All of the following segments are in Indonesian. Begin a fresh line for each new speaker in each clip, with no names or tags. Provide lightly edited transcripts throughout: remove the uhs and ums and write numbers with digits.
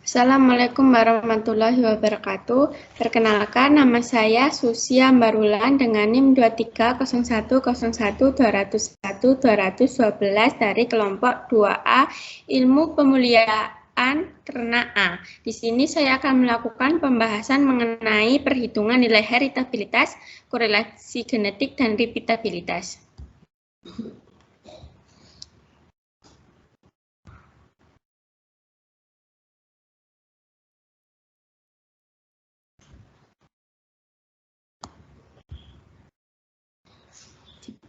Assalamualaikum warahmatullahi wabarakatuh. Perkenalkan, nama saya Susia Ambarulan dengan NIM 230101201 dari kelompok 2A Ilmu Pemuliaan Ternak A. Di sini saya akan melakukan pembahasan mengenai perhitungan nilai heritabilitas, korelasi genetik, dan repeatabilitas.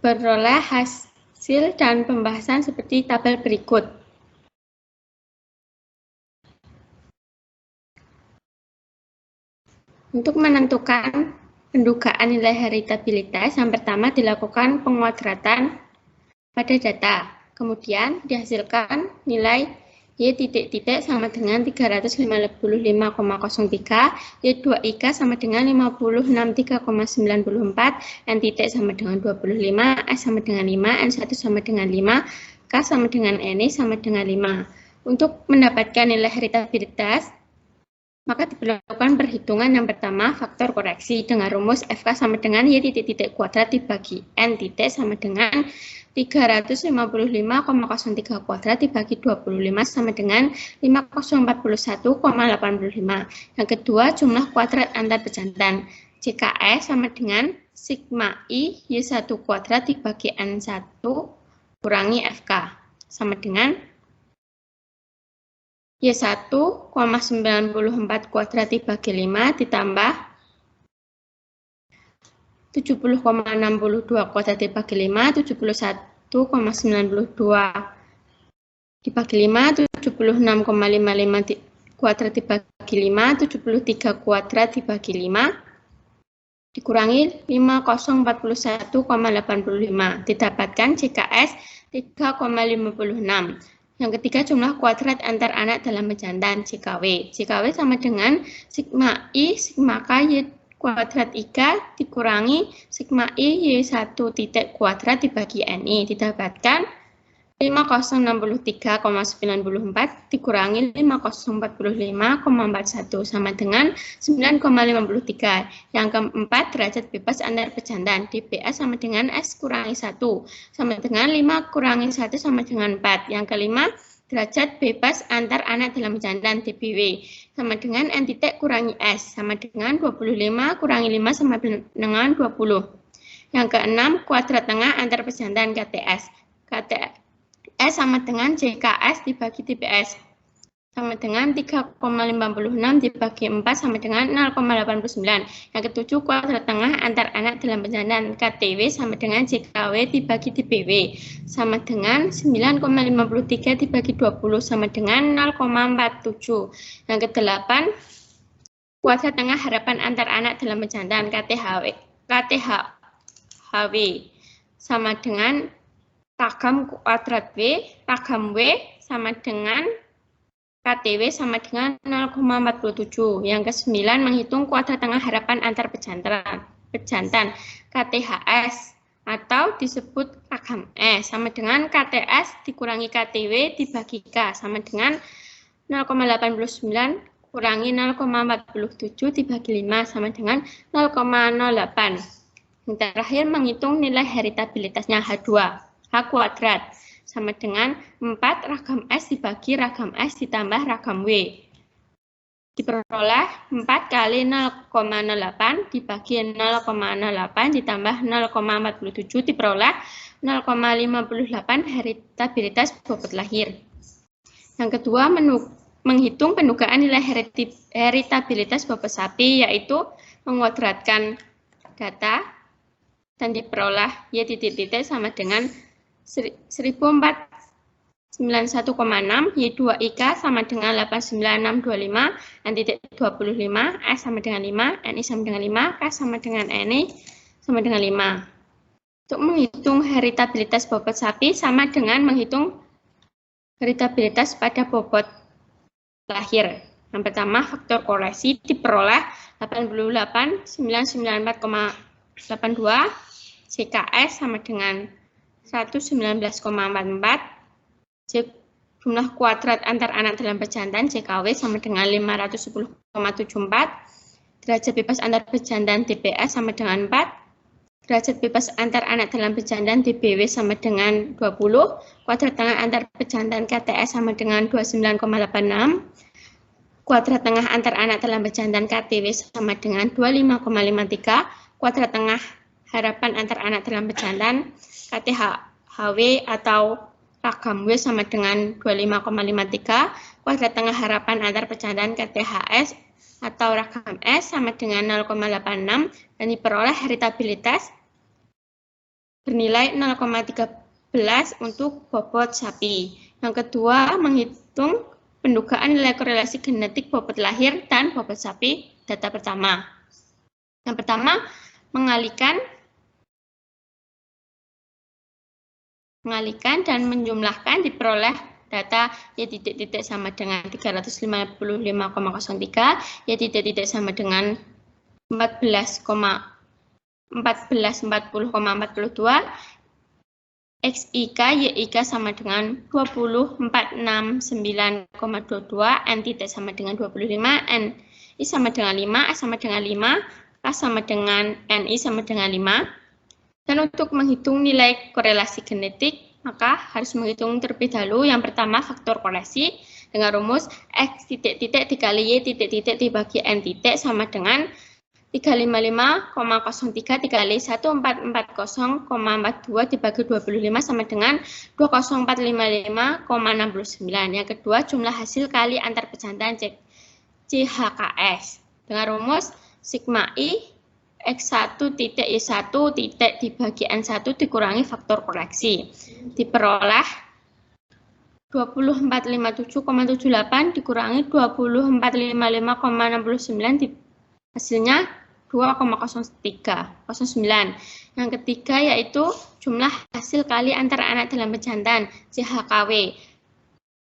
Beroleh hasil dan pembahasan seperti tabel berikut. Untuk menentukan pendugaan nilai heritabilitas, yang pertama dilakukan penguadratan pada data. Kemudian dihasilkan nilai Y titik-titik sama dengan 355,03, Y2IK sama dengan 563,94, N titik sama dengan 25, S sama dengan 5, N1 sama dengan 5, K sama dengan N sama dengan 5. Untuk mendapatkan nilai heritabilitas, maka diperlakukan perhitungan yang pertama faktor koreksi dengan rumus FK sama dengan Y titik-titik kuadrat dibagi N titik sama dengan 355,03 kuadrat dibagi 25 sama dengan 5041,85. Yang kedua, jumlah kuadrat antar pejantan. JKS sama dengan sigma I Y1 kuadrat dibagi N1 kurangi FK sama dengan Y1,94 kuadrat dibagi 5 ditambah 70,62 kuadrat dibagi 5, 71,92 dibagi 5, 76,55 kuadrat dibagi 5, 73 kuadrat dibagi 5, dikurangi 5041,85, didapatkan JKS 3,56. Yang ketiga, jumlah kuadrat antar anak dalam pejantan, JKW. JKW sama dengan sigma I, sigma K, Y kuadrat IK dikurangi sigma I, Y1 titik kuadrat dibagi NI. Didapatkan 5063,94 dikurangi 5045,41 sama dengan 9,53. Yang keempat, derajat bebas antar pejantan. DBA sama dengan S kurangi 1 sama dengan 5 kurangi 1 sama dengan 4. Yang kelima, derajat bebas antar anak dalam pejantan. DBW sama dengan N titik kurangi S sama dengan 25 kurangi 5 sama dengan 20. Yang keenam, kuadrat tengah antar pejantan KTS. KTS sama dengan JKS dibagi DBS sama dengan 3,56 dibagi 4 sama dengan 0,89. Yang ketujuh, kuadrat tengah antar anak dalam pejantan KTW sama dengan JKW dibagi DBW sama dengan 9,53 dibagi 20 sama dengan 0,47. Yang kedelapan, kuadrat tengah harapan antar anak dalam pejantan KTHW sama dengan ragam kuadrat W, ragam W sama dengan KTW sama dengan 0,47. Yang kesembilan, menghitung kuadrat tengah harapan antar pejantan KTHS atau disebut ragam E sama dengan KTS dikurangi KTW dibagi K sama dengan 0,89 kurangi 0,47 dibagi 5 sama dengan 0,08. Yang terakhir, menghitung nilai heritabilitasnya H2. H kuadrat sama dengan 4 ragam S dibagi ragam S ditambah ragam W. Diperoleh 4 kali 0,08 dibagi 0,08 ditambah 0,47 diperoleh 0,58 heritabilitas bobot lahir. Yang kedua, menghitung pendugaan nilai heritabilitas bobot sapi, yaitu menguadratkan data dan diperoleh Y titik-titik sama dengan 1491,6, Y2IK sama dengan 89625, N titik 25, S sama dengan 5, NI sama dengan 5, K sama dengan NI sama dengan 5. Untuk menghitung heritabilitas bobot sapi sama dengan menghitung heritabilitas pada bobot lahir. Yang pertama, faktor korelasi diperoleh 88.994,82, JKS sama dengan 119,44, jumlah kuadrat antar anak dalam pejantan JKW sama dengan 510,74. Derajat bebas antar pejantan DPA sama dengan 4. Derajat bebas antar anak dalam pejantan DBW sama dengan 20. Kuadrat tengah antar pejantan KTS sama dengan 29,86. Kuadrat tengah antar anak dalam pejantan KTW sama dengan 25,53. Kuadrat tengah harapan antar anak dalam pejantan KTHW atau ragam W sama dengan 25,53. Kuadrat tengah harapan antar pejantan KTHS atau ragam S sama dengan 0,86 dan diperoleh heritabilitas bernilai 0,13 untuk bobot sapi. Yang kedua, menghitung pendugaan nilai korelasi genetik bobot lahir dan bobot sapi data pertama. Yang pertama, mengalihkan dan menjumlahkan diperoleh data Y titik sama dengan 355,03, Y titik sama dengan 1440,42, XIK, YIK sama dengan 20,469,22, N titik sama dengan 25, NI sama dengan 5, S sama dengan 5, K sama dengan NI sama dengan 5. Dan untuk menghitung nilai korelasi genetik, maka harus menghitung terlebih dahulu yang pertama faktor korelasi dengan rumus X titik dikali Y titik dibagi N titik sama dengan 355,03 dikali 1440,42 dibagi 25 sama dengan 20455,69. Yang kedua, jumlah hasil kali antar pejantan CHKS dengan rumus sigma I X1 titik Y1 titik dibagi N1 dikurangi faktor koreksi. Diperoleh 2457,78 dikurangi 2455,69 hasilnya 2,09. Yang ketiga yaitu jumlah hasil kali antar anak dalam pejantan JHKW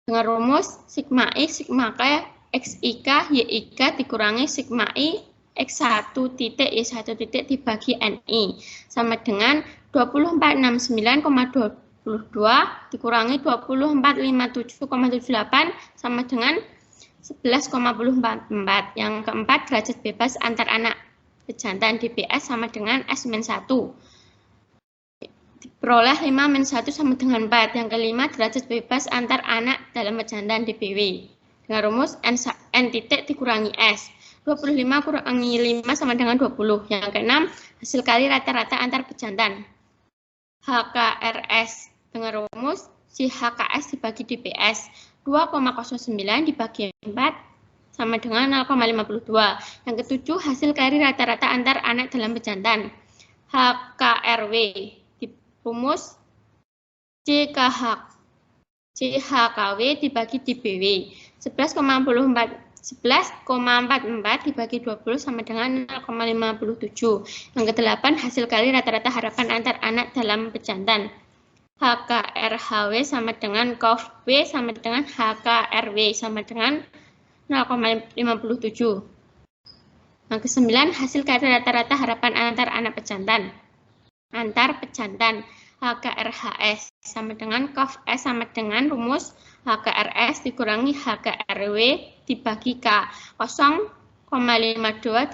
dengan rumus sigma I sigma K XIK YIK dikurangi sigma I X1 titik Y1 titik dibagi NI sama dengan 2469,22 dikurangi 2457,78 sama dengan 11,44. Yang keempat, derajat bebas antar anak pejantan DBS sama dengan S-1. Diperoleh 5-1 sama dengan 4. Yang kelima, derajat bebas antar anak dalam pejantan DBW. Dengan rumus N titik dikurangi S. 25 kurangi 5 sama dengan 20. Yang keenam, hasil kali rata-rata antar pejantan HKRS dengan rumus JHKS dibagi DBS 2,09 dibagi 4 sama dengan 0,52. Yang ketujuh, hasil kali rata-rata antar anak dalam pejantan HKRW di rumus JHKW dibagi DBW 11,44 dibagi 20 sama dengan 0,57. Yang kedelapan, hasil kali rata-rata harapan antar anak dalam pejantan HKRHW sama dengan KOV sama dengan HKRW sama dengan 0,57. Yang kesembilan, hasil kali rata-rata harapan antar anak pejantan HKRHS sama dengan KOV-S sama dengan rumus HKRS dikurangi HKRW dibagi K 0,52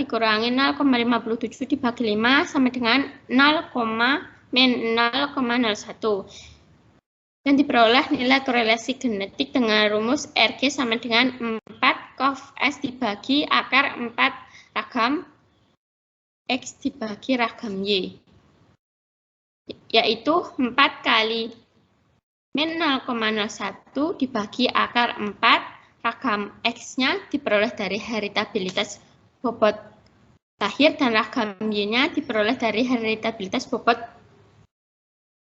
dikurangi 0,57 dibagi 5 sama dengan 0,01 dan diperoleh nilai korelasi genetik dengan rumus RG sama dengan 4 KOV-S dibagi akar 4 ragam X dibagi ragam Y, yaitu 4 kali min 0,01 dibagi akar 4 ragam X-nya diperoleh dari heritabilitas bobot lahir dan ragam Y-nya diperoleh dari heritabilitas bobot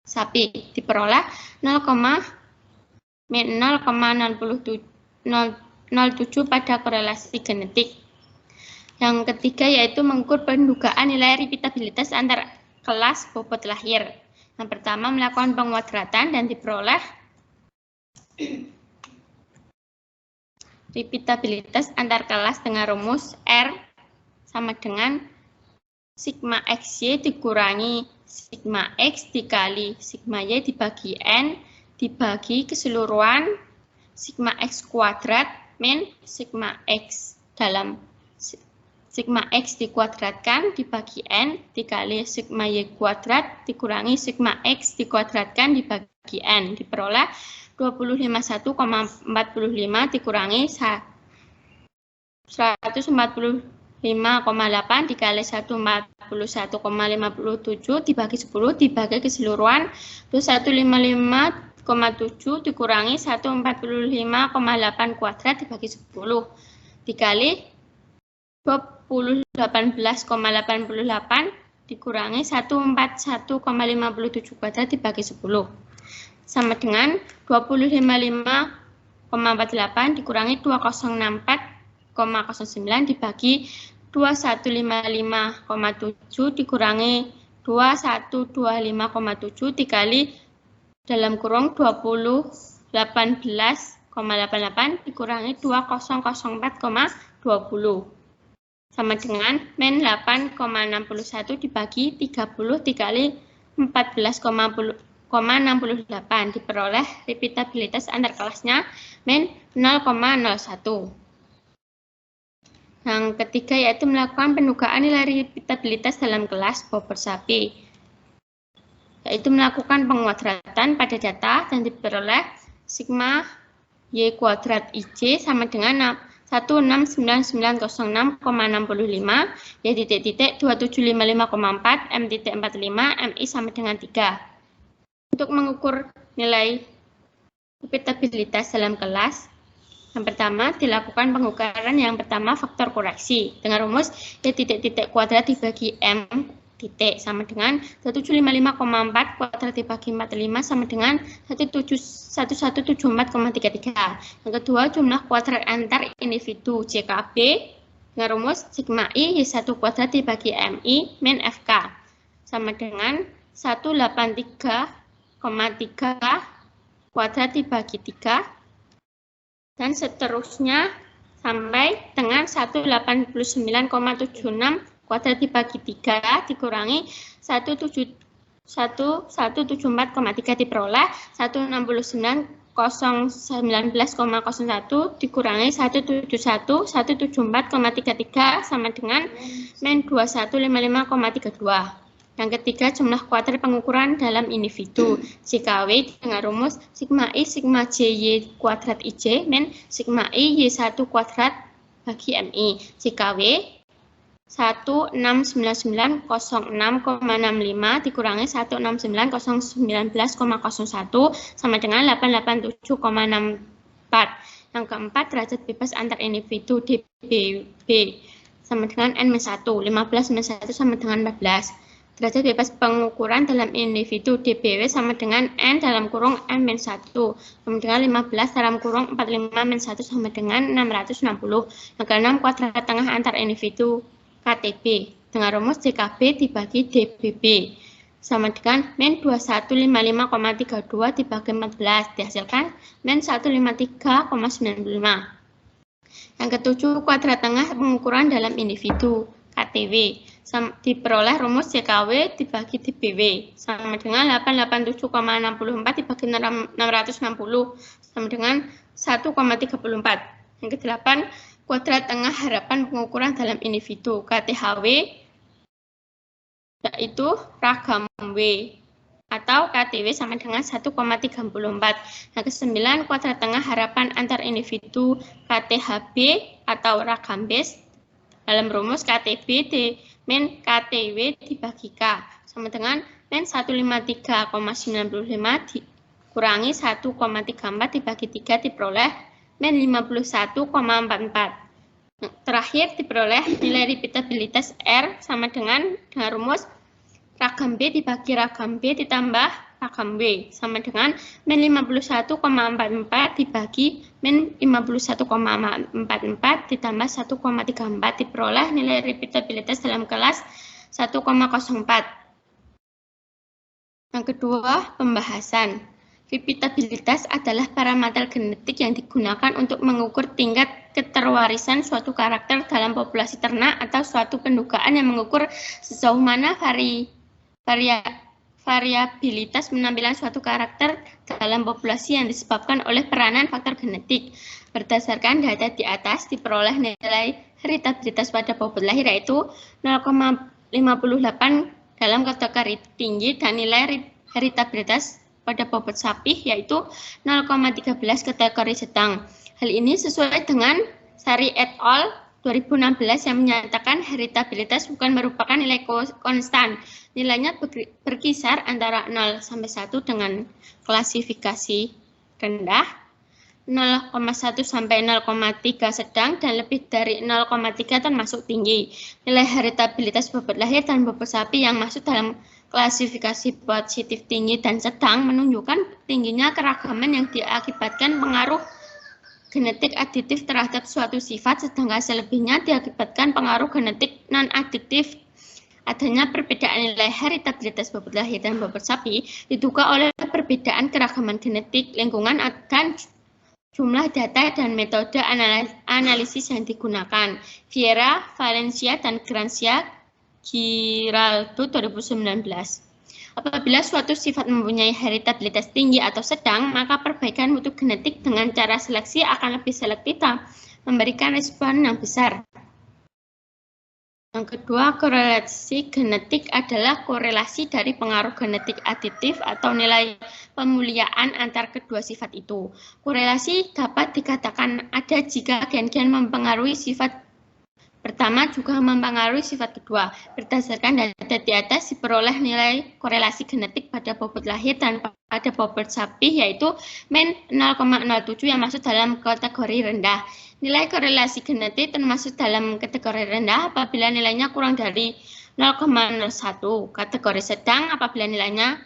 sapi, diperoleh 0,07 pada korelasi genetik. Yang ketiga yaitu mengukur pendugaan nilai repeatabilitas antar kelas bobot lahir. Yang pertama, melakukan penguadratan dan diperoleh repeatabilitas antar kelas dengan rumus R sama dengan sigma XY dikurangi sigma X dikali sigma Y dibagi N dibagi keseluruhan sigma X kuadrat min sigma X dalam sigma X dikuadratkan dibagi N dikali sigma Y kuadrat dikurangi sigma X dikuadratkan dibagi N. Diperoleh 251,45 dikurangi 145,8 dikali 141,57 dibagi 10 dibagi keseluruhan 2155,7 dikurangi 145,8 kuadrat dibagi 10 dikali 2018,88 dikurangi 141,57 kuadrat dibagi 10 sama dengan 255,48 dikurangi 2064,09 dibagi 2155,7 dikurangi 2125,7 dikali dalam kurung 2018,88 dikurangi 2004,20 sama dengan min 8,61 dibagi 30 dikali 14,68 diperoleh repeatabilitas antar kelasnya min 0,01. Yang ketiga yaitu melakukan penugaan nilai repeatabilitas dalam kelas Bobot sapi, yaitu melakukan penguadratan pada data dan diperoleh sigma Y kuadrat IJ sama dengan 169906,65 Y titik-titik 2755,4 M titik 45 MI sama dengan 3. Untuk mengukur nilai repeatabilitas dalam kelas, yang pertama dilakukan pengukuran yang pertama faktor koreksi dengan rumus Y titik-titik kuadrat dibagi M titik sama dengan 1755,4 kuadrat dibagi 45 sama dengan 1174,33. Yang kedua jumlah kuadrat antar individu JKB dengan rumus sigma I Y1 kuadrat dibagi MI min FK sama dengan 183,3 kuadrat dibagi 3 dan seterusnya sampai dengan 189,76 kuadrat dibagi 3 dikurangi 174,3 diperoleh 169,019,01 dikurangi 174,33 sama dengan min 2155,32. Yang ketiga jumlah kuadrat pengukuran dalam individu JKW dengan rumus sigma I sigma J Y kuadrat IJ min sigma I Y1 kuadrat bagi MI JKW 1699006,65 dikurangi 169,019,01 sama dengan 887,64. Yang keempat derajat bebas antar individu DBB sama dengan N-1, 15-1 sama dengan 14. Derajat bebas pengukuran dalam individu DBW sama dengan N dalam kurung M-1 sama dengan 15 dalam kurung 45-1 sama dengan 660. Yang keenam kuadrat tengah antar individu KTB dengan rumus JKB dibagi DBB sama dengan min 2155,32 dibagi 14 dihasilkan min 153,95. Yang ketujuh kuadrat tengah pengukuran dalam individu KTW diperoleh rumus JKW dibagi DBW sama dengan 887,64 dibagi 660 sama dengan 1,34. Yang kedelapan kuadrat tengah harapan pengukuran dalam individu KTHW yaitu ragam W atau KTW sama dengan 1,34. Yang kesembilan kuadrat tengah harapan antar individu KTHB atau ragam B dalam rumus KTB min KTW dibagi K sama dengan min 153,95 dikurangi 1,34 dibagi 3 diperoleh min 51,44. Terakhir diperoleh nilai repeatabilitas R sama dengan rumus ragam B dibagi ragam B ditambah ragam W sama dengan min 51,44 dibagi min 51,44 ditambah 1,34 diperoleh nilai repeatabilitas dalam kelas 1,04. Yang kedua, pembahasan. Repeatabilitas adalah parameter genetik yang digunakan untuk mengukur tingkat keterwarisan suatu karakter dalam populasi ternak atau suatu pendugaan yang mengukur sejauh mana variabilitas penampilan suatu karakter dalam populasi yang disebabkan oleh peranan faktor genetik. Berdasarkan data di atas, diperoleh nilai heritabilitas pada bobot lahir yaitu 0,58 dalam kategori tinggi dan nilai heritabilitas pada bobot sapi yaitu 0,13 kategori sedang. Hal ini sesuai dengan Sari et al. 2016 yang menyatakan heritabilitas bukan merupakan nilai konstan. Nilainya berkisar antara 0 sampai 1 dengan klasifikasi rendah, 0,1 sampai 0,3 sedang, dan lebih dari 0,3 termasuk tinggi. Nilai heritabilitas bobot lahir dan bobot sapi yang masuk dalam klasifikasi positif tinggi dan sedang menunjukkan tingginya keragaman yang diakibatkan pengaruh genetik aditif terhadap suatu sifat, sedangkan selebihnya diakibatkan pengaruh genetik non-adiktif. Adanya perbedaan nilai heritabilitas bobot lahir dan bobot sapi diduga oleh perbedaan keragaman genetik, lingkungan, dan jumlah data dan metode analisis yang digunakan. Vieira, Valencia, dan Grancia Giraldo 2019. Apabila suatu sifat mempunyai heritabilitas tinggi atau sedang, maka perbaikan mutu genetik dengan cara seleksi akan lebih selektif dan memberikan respon yang besar. Yang kedua, korelasi genetik adalah korelasi dari pengaruh genetik aditif atau nilai pemuliaan antar kedua sifat itu. Korelasi dapat dikatakan ada jika gen-gen mempengaruhi sifat pertama juga mempengaruhi sifat kedua. Berdasarkan data di atas diperoleh nilai korelasi genetik pada bobot lahir dan pada bobot sapi yaitu min 0,07 yang masuk dalam kategori rendah. Nilai korelasi genetik termasuk dalam kategori rendah apabila nilainya kurang dari 0,01, kategori sedang apabila nilainya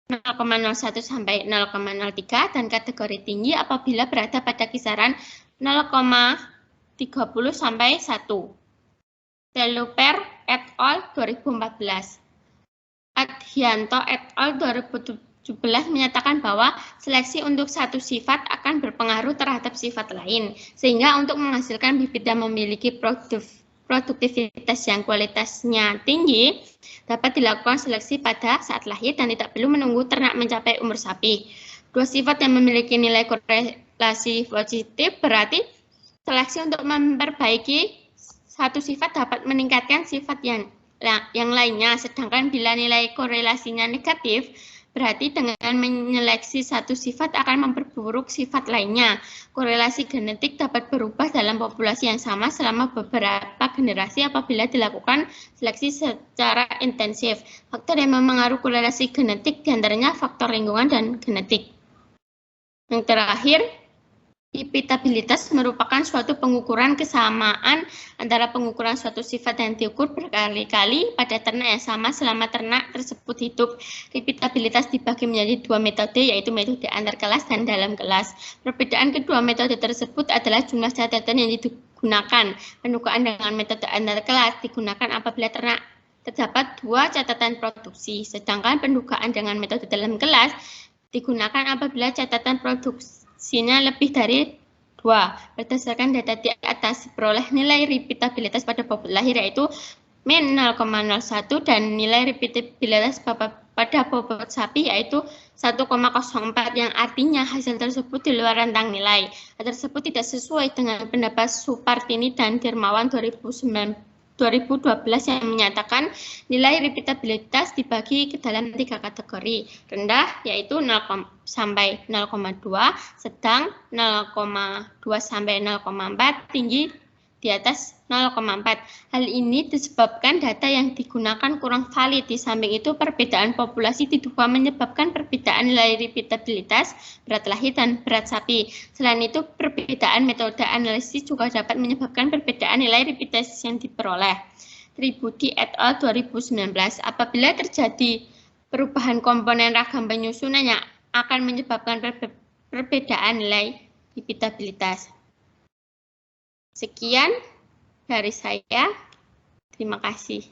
0,01 sampai 0,03 dan kategori tinggi apabila berada pada kisaran 0,30 sampai 1. Deluper et al. 2014. Adhianto et al. 2017 menyatakan bahwa seleksi untuk satu sifat akan berpengaruh terhadap sifat lain, sehingga untuk menghasilkan bibit yang memiliki produktivitas yang kualitasnya tinggi, dapat dilakukan seleksi pada saat lahir dan tidak perlu menunggu ternak mencapai umur sapi. Dua sifat yang memiliki nilai korelasi positif berarti seleksi untuk memperbaiki satu sifat dapat meningkatkan sifat yang lainnya, sedangkan bila nilai korelasinya negatif, berarti dengan menyeleksi satu sifat akan memperburuk sifat lainnya. Korelasi genetik dapat berubah dalam populasi yang sama selama beberapa generasi apabila dilakukan seleksi secara intensif. Faktor yang memengaruhi korelasi genetik diantaranya faktor lingkungan dan genetik. Yang terakhir, repeatabilitas merupakan suatu pengukuran kesamaan antara pengukuran suatu sifat yang diukur berkali-kali pada ternak yang sama selama ternak tersebut hidup. Repeatabilitas dibagi menjadi dua metode, yaitu metode antar kelas dan dalam kelas. Perbedaan kedua metode tersebut adalah jumlah catatan yang digunakan. Pendugaan dengan metode antar kelas digunakan apabila ternak terdapat dua catatan produksi, sedangkan pendugaan dengan metode dalam kelas digunakan apabila catatan produksinya lebih dari 2. Berdasarkan data di atas, diperoleh nilai repeatabilitas pada bobot lahir yaitu min 0,01 dan nilai repeatabilitas pada bobot sapi yaitu 1,04 yang artinya hasil tersebut di luar rentang nilai. Hal tersebut tidak sesuai dengan pendapat Supartini dan Dirmawan 2012 yang menyatakan nilai repeatabilitas dibagi ke dalam 3 kategori. Rendah yaitu 0 sampai 0,2, sedang 0,2 sampai 0,4, tinggi di atas 0,4. Hal ini disebabkan data yang digunakan kurang valid. Di samping itu, perbedaan populasi diduga menyebabkan perbedaan nilai repeatabilitas berat lahir dan berat sapi. Selain itu, perbedaan metode analisis juga dapat menyebabkan perbedaan nilai repeatabilitas yang diperoleh. Tribudi et al. 2019. Apabila terjadi perubahan komponen ragam penyusunan yang akan menyebabkan perbedaan nilai repeatabilitas. Sekian dari saya. Terima kasih.